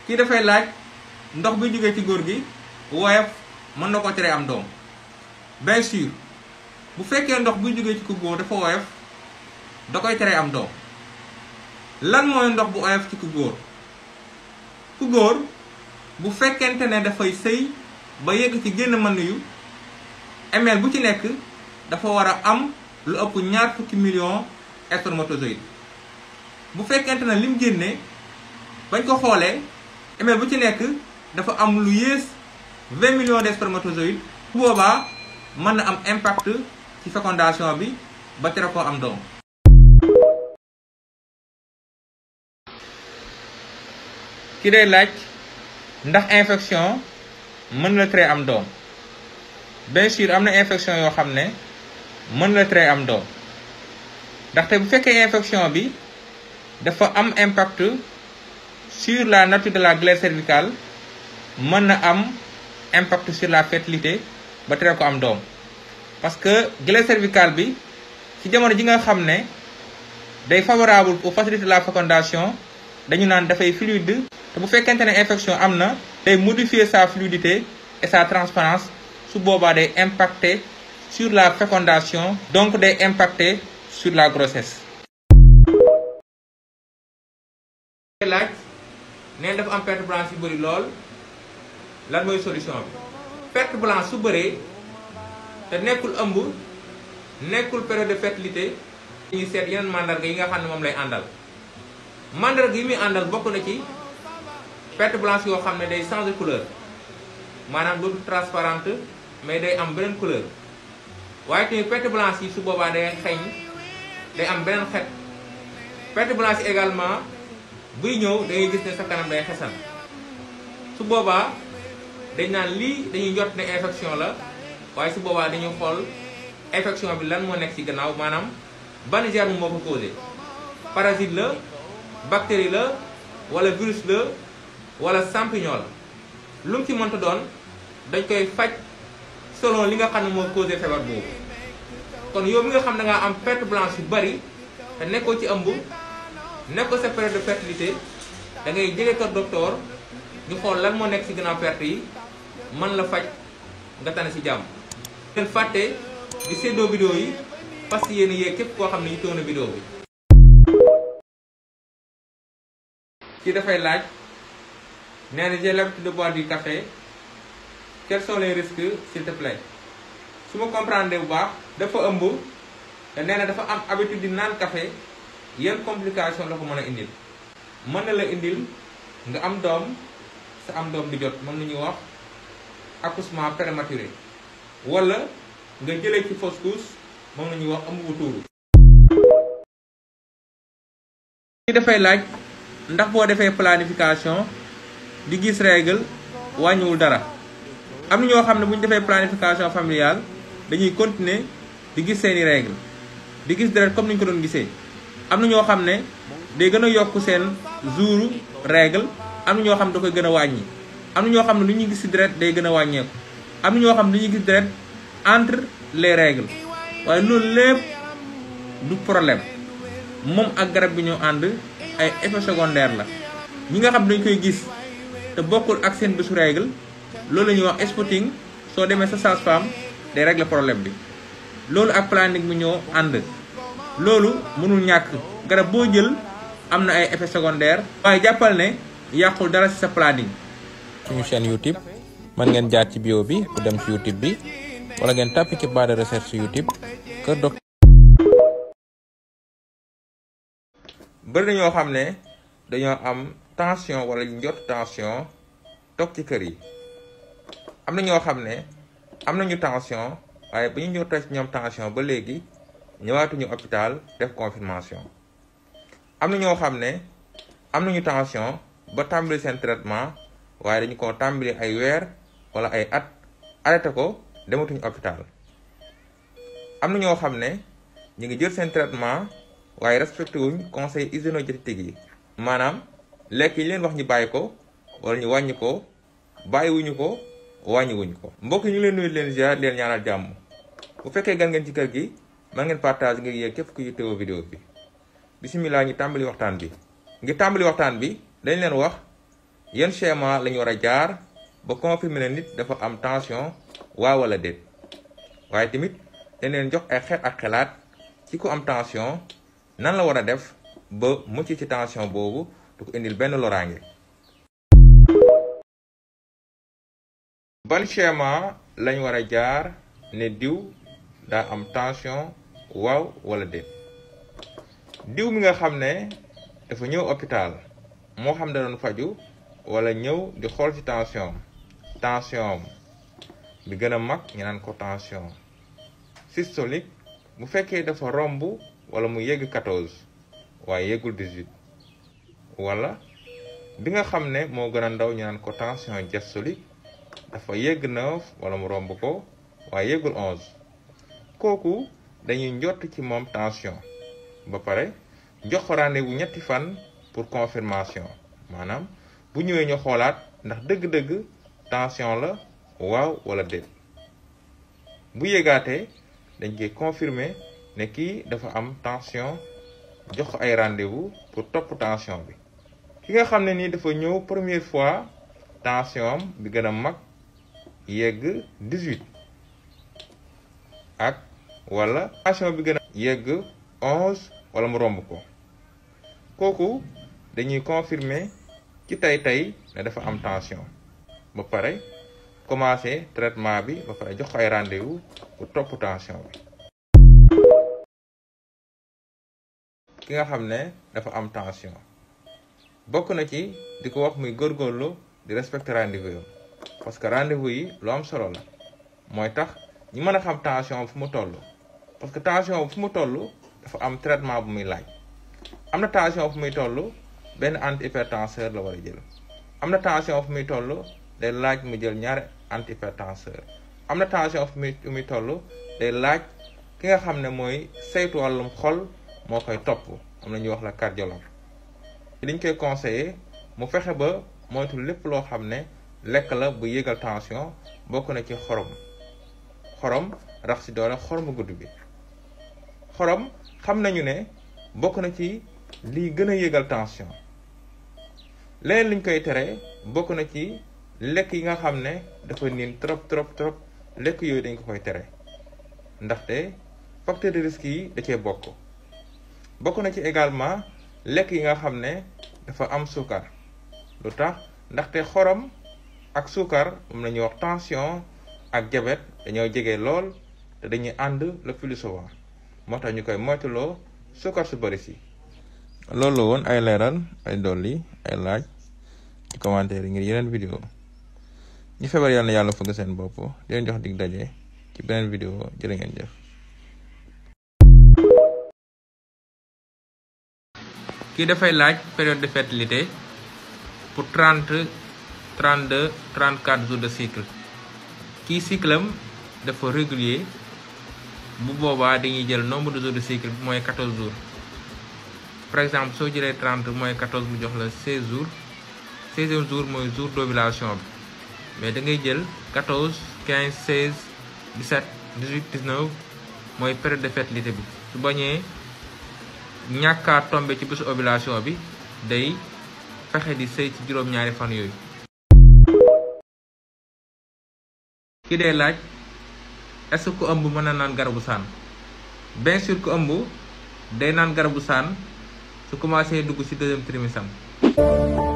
kii dafay laaj ndox bi jógee ci góor gi woyof mën na ko tere am doom. Bien sûr bu fekkee ndox buy jógee ci ku góor dafa woyof da koy tere am doom. lan mooy ndox bu oyof ci ku góor? ku góor bu fekkente ne dafay sëy ba yegg ci génn mën yu ml bu ci nekk dafa war a am lu ëpp 20 millions spermatozoïdes. bu fekkente ne lim génne bañ ko xoolee ml bu ci nekk dafa am lu yées 20 millions de spermatozoïdes. bu boobaa mën na am impact ci fécondation bi ba tere koo am doom. ki day laaj ndax infection mën na tere am doom. bien sûr am na infection yoo xam ne mën na tere am doom ndaxte bu fekkee infection bi dafa am impact sur la nature de la glaire cervicale mën na am impact sur la fertilité ba tere ko am doom. parce que glaire cervicale bi ci jamono ji nga xam ne day favorable pour faciliter la fécondation dañu naan dafay fluide. te bu fekkente ne infection am na day modifier sa fluidité et sa transparence su boobaa day impacter sur la fécondation donc day impacter sur la grossesse. laaj neen dafa am perte blanche yu bëri lool lan mooy solution bi? perte blanche su bëree te nekkul ëmb nekkul période de fertilité ñuy seet yeneen mandarga yi nga xam ne moom lay àndal. mandarga yi muy àndal bokk na ci perte blanche yoo xam ne day changer couleur maanaam dootu transparente mais day am beneen couleur waaye tamit perte blanche yi su boobaa day xeeñ day am beneen xet. perte blanche yi également buy ñëw da ngay gis ne sa kanam day xesan. su boobaa dañ naan lii dañuy jot ne infection la waaye su boobaa dañuy xool infection bi lan moo nekk ci gannaaw maanaam ban germe moo ko causé. parasite la, bactérie la, wala virus la, wala champignon la. lu mu ci mënta doon dañ koy faj selon li nga xam ne moo causé feebar boobu. kon yow mi nga xam ne nga am perte blanche yu bari te nekkoo ci ëmb nekkoo sa période de fertilité da ngay jege kër docteur ñu xool lan moo nekk ci gannaaw perte yi mën la faj nga tane ci jàmm. leen fàtte di séddoo vidéo yi parce que yéen yéeg képp koo xam ne ñu toona vidéo bi. ci dafay laaj nee na j'ai l'habitude de boire du café, quels sont les risques s'il te plaît? su ma comprendre bu baax dafa ëmb te nee na dafa am habitude di naan café, yan complication la ko mën a indil. mën na la indil nga am doom sa am doom di jot mën nañu wax accouchement prématuré wala nga jëlee ci fausse couche moom la ñuy wax ëmb bu tuuru. ci dafay laaj ndax boo defee planification di gis règle wàññiwul dara. am na ñoo xam ne bu ñu defee planification familiale dañuy continuer di gis seeni règle di gis deret comme ni ñu ko doon gisee. am na ñoo xam ne day gën a yokk seen jour règle, am na ñoo xam ne da koy gën a wàññi. am na ñoo xam ne lu ñuy gis ci deret day gën a wàññeeku. am na ñoo xam ne lu ñuy gis deret entre les règles waaye loolu lépp du problème moom ak garab bi ñoo ànd ay effets secondaires la. ñi nga xam dañ koy gis te bokkul ak seen bésu règle loolu la ñuy wax spotting. soo demee sa sage-femme day régler problème bi. loolu ak planning bi ñoo ànd. loolu mënul ñàkk garab boo jël am na ay effets secondaires waaye jàppal ne yàqul dara ci sa planning. suñu chaîne YouTube mën ngeen jaar ci bio bi pour dem ci YouTube bi wala ngeen tàppi ci barre de recherche YouTube Kër Docteur. bëri na ñoo xam ne dañoo am tension wala njot tension toog ci kër yi. am na ñoo xam ne am nañu tension waaye ba ñu jotee ci ñoom tension ba léegi ñëwaatuñu hôpital def confirmation. am na ñoo xam ne am nañu tension ba tàmbali seen traitement waaye dañu ko tàmbali ay weer wala ay at arrêté ko dematuñu hôpital. am na ñoo xam ne ñu ngi jël seen traitement waaye respecté wuñ conseil hygiéno-diététique yi. maanaam lekk yi leen wax ñu bàyyi ko wala ñu wàññi ko bàyyiwuñu ko wàññiwuñ ko. mbokk yi ñu leen nuyu leen ziar leen ñaanal jàmm. bu fekkee gan ngeen ci kër gi mën ngeen partage ngir yéeg képp ku yittewoo vidéo bi. bisimilah ñu tàmbali waxtaan bi. ngir tàmbali waxtaan bi dañ leen wax yan schéma lañu war a jaar ba confirmer ne nit dafa am tension waaw wala déet waaye tamit dañ leen jox ay xeet ak xalaat ci ku am tension nan la war a def ba mucc ci tension boobu du ko indil benn loraange. ban schéma lañ war a jaar ne diw daa am tension waaw wala déet. diw mi nga xam ne dafa ñëw hôpital moo xam da doon faju wala ñëw di xool ci tension bi gën a mag ñu naan ko tension systolique bu fekkee dafa romb wala mu yegg 14 waaye yeggul 18 wala bi nga xam ne moo gën a ndaw ñu naan ko tension diastolique dafa yegg 9 wala mu romb ko waaye yeggul 11 kooku dañuy njott ci moom tension ba pare jox ko rendez-vous ñetti fan pour confirmation maanaam bu ñëwee ñu xoolaat ndax dëgg-dëgg tension la waaw wala déet bu yéegaatee dañ koy confirmer ne kii dafa am tension jox ko ay rendez-vous pour topp tension bi. ki nga xam ne nii dafa ñëw première fois tension am bi gën a mag yegg 18 ak wala tension bi gën a yegg 11 wala mu romb ko kooku dañuy confirmer ci tey ne dafa am tension ba pare commencer traitement bi ba pare jox ko ay rendez-vous pour topp tension bi. ki nga xam ne dafa am tension bokk na ci di ko wax muy góorgóorlu di respecter rendez-vous yi parce que rendez-vous yi lu am solo la mooy tax ñu mën a xam tension fu mu toll parce que tension fu mu toll dafa am traitement bu muy laaj. am na tension fu muy toll benn antihypertenseur la war a jël am na tension fu muy toll day laaj mu jël ñaari antihypertenseur am na tension fu muy toll day laaj ki nga xam ne mooy saytu wàllum xol moo koy topp am na ñuy wax la cardiologue. liñ koy conseiller mu fexe ba moytu lépp loo xam ne lekk la bu yégal tension bokk na ci xorom rax si doole xoromu gudd bi. xorom xam nañu ne bokk na ci lii gën a yégal tension leneen liñ koy tere bokk na ci lekk yi nga xam ne dafa niin trop lekk yooyu dañ ko koy tere ndaxte facteur de risque yi da cee bokk na ci également lekk yi nga xam ne dafa am suukar lu tax ndaxte xorom ak suukar moom la ñuy wax tension ak diabète dañoo jege lool te dañuy ànd le plus souvent moo tax ñu koy moytuloo suukar su bëri si. loolu woon ay leeral ay dolli ay laaj ci commentaire yi ngir yeneen vidéo ñu feebar yàlla na yàlla fëgg seen bopp di leen jox dig daje ci beneen vidéo jërë ngeen jëf. kii dafay laaj période de fertilité pour 30 32 34 jours de cycle kii cycle am dafa régulier bu boobaa dañuy jël nombre de jours de cycle bi mooy 14 jours par exemple soo jëlee 30 mooy 14 mu jox la 16 jours 16e jour mooy jour d'ovulation bi mais da ngay jël 14 15 16 17 18 19 mooy période de fertilité bi su bañee ñàkkaa tombé ci bésu ovulation bi day fexe di sëy ci juróom-ñaari fan yooyu. ki dee laaj est-ce que ku ëmb mën na naan garabu saan bien sûr ku ëmb day naan garabu saan su commencé dugg ci 2e trimestre am